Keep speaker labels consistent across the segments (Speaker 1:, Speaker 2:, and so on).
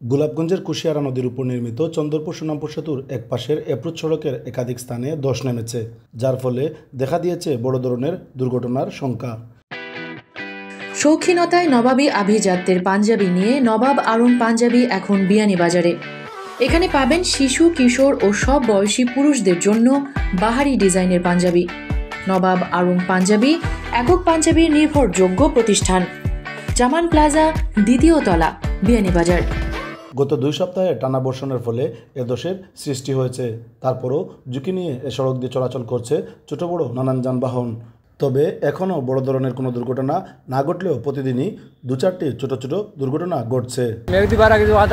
Speaker 1: গোলাপগঞ্জের কুশিয়ারা নদীর উপর নির্মিত চন্দরপুর সুনামপুর সেতুর এক পাশের অ্যাপ্রোচ সড়কের একাধিক স্থানে ধস নেমেছে, যার ফলে দেখা দিয়েছে বড় ধরনের দুর্ঘটনার শঙ্কা।
Speaker 2: শৌখিনতায় নবাবী আভিজাত্যের পাঞ্জাবি নিয়ে নবাব আরং পাঞ্জাবি এখন বিয়ানীবাজারে। এখানে পাবেন শিশু, কিশোর ও সব বয়সী পুরুষদের জন্য বাহারি ডিজাইনের পাঞ্জাবি। নবাব আরং পাঞ্জাবি একক পাঞ্জাবির নির্ভরযোগ্য প্রতিষ্ঠান। জামান প্লাজা, দ্বিতীয় তলা, বিয়ানীবাজার।
Speaker 1: গত 2 সপ্তাহে টানা বর্ষণের ফলে এ ধসের সৃষ্টি হয়েছে। তারপরও ঝুঁকি নিয়ে এ সড়ক দিয়ে চলাচল করছে ছোট বড় নানান যানবাহন। তবে এখনও বড় ধরনের কোনো দুর্ঘটনা না ঘটলেও প্রতিদিনই 2-4টি ছোট ছোট দুর্ঘটনা ঘটছে।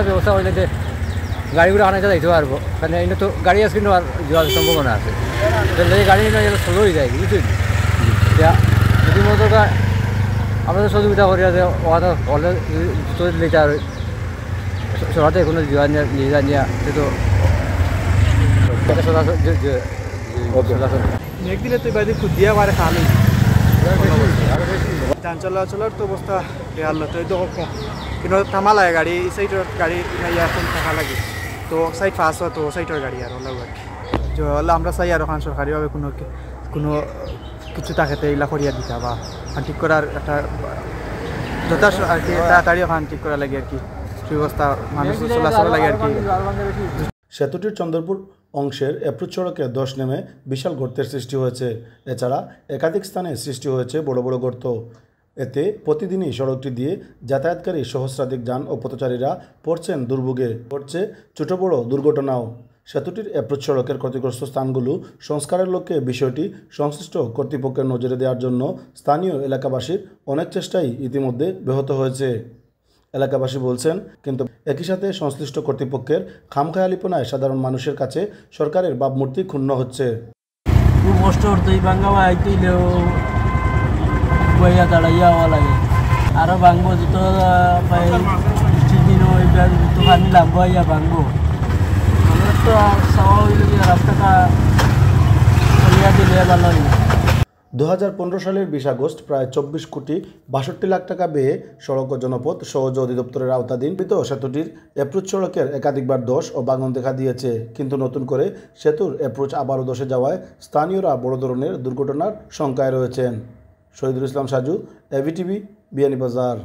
Speaker 3: ব্যবস্থা হইলে যে গাড়িগুলো আনা যাইতে পারবো, কারণ এই তো গাড়ি আসলে যাওয়ার সম্ভাবনা আছে। গাড়ি স্লো হয়ে যায়, বুঝছেন? রীতিমতো আমাদের সহযোগিতা করি আছে লিটার সরাতে কোনো নিয়ে নিয়ে তো
Speaker 4: একদিনে তো বাইরে খুদিয়া পারে খালি যান চলাচলের তো অবস্থা বেহাল তো এই তো কিন্তু থামা লাগে গাড়ি, এই সাইডের গাড়ি এখন থাকা লাগে তো সাইড ফাঁস হয় তো সাইডের গাড়ি আর হলো আর কি হলে আমরা চাই আর ওখান সরকারিভাবে কোনো কিছু তাকেতে এগুলা করিয়া দিতা বা ঠিক করার একটা যথা আর কি তাড়াতাড়ি ওখান ঠিক করা লাগে আর কি ব্যবস্থা মানুষ চলাচল লাগে আর কি।
Speaker 1: সেতুটির চন্দরপুর অংশের অ্যাপ্রোচ সড়কে ধস নেমে বিশাল গর্তের সৃষ্টি হয়েছে। এছাড়া একাধিক স্থানে সৃষ্টি হয়েছে বড় বড় গর্ত। এতে প্রতিদিনই সড়কটি দিয়ে যাতায়াতকারী সহস্রাধিক যান ও পথচারীরা পড়ছেন দুর্ভোগে, ঘটছে ছোট বড় দুর্ঘটনাও। সেতুটির অ্যাপ্রোচ সড়কের ক্ষতিগ্রস্ত স্থানগুলো সংস্কারের লক্ষ্যে বিষয়টি সংশ্লিষ্ট কর্তৃপক্ষের নজরে দেওয়ার জন্য স্থানীয় এলাকাবাসীর অনেক চেষ্টাই ইতিমধ্যে ব্যাহত হয়েছে। এলাকাবাসী বলছেন, কিন্তু একই সাথে সংশ্লিষ্ট কর্তৃপক্ষের খামখেয়ালিপনায় সাধারণ মানুষের কাছে সরকারের ভাবমূর্তি ক্ষুণ্ণ হচ্ছে।
Speaker 5: খুব কষ্ট হতো ভাঙ্গা আইতেইলেও বইয়া দাঁড়াইয়া হওয়া লাগে, আরও ভাঙবো যত বৃষ্টির দিনও এইবার যত পানি লাগবো আইয়া ভাঙবো। আমাদের তো চাওয়া হইল যে রাস্তাটা করিয়া দিলে ভালো হইল।
Speaker 1: 2015 সালের 20 আগস্ট প্রায় 24 কোটি 62 লাখ টাকা ব্যয়ে সড়ক ও জনপথ সহজ অধিদপ্তরের আওতাধীন সেতুটির অ্যাপ্রোচ সড়কের একাধিকবার ধস ও ভাঙন দেখা দিয়েছে। কিন্তু নতুন করে সেতুর অ্যাপ্রোচ আবারও ধসে যাওয়ায় স্থানীয়রা বড় ধরনের দুর্ঘটনার শঙ্কায় রয়েছেন। শহীদুল ইসলাম সাজু, এভিটিভি, বিয়ানীবাজার।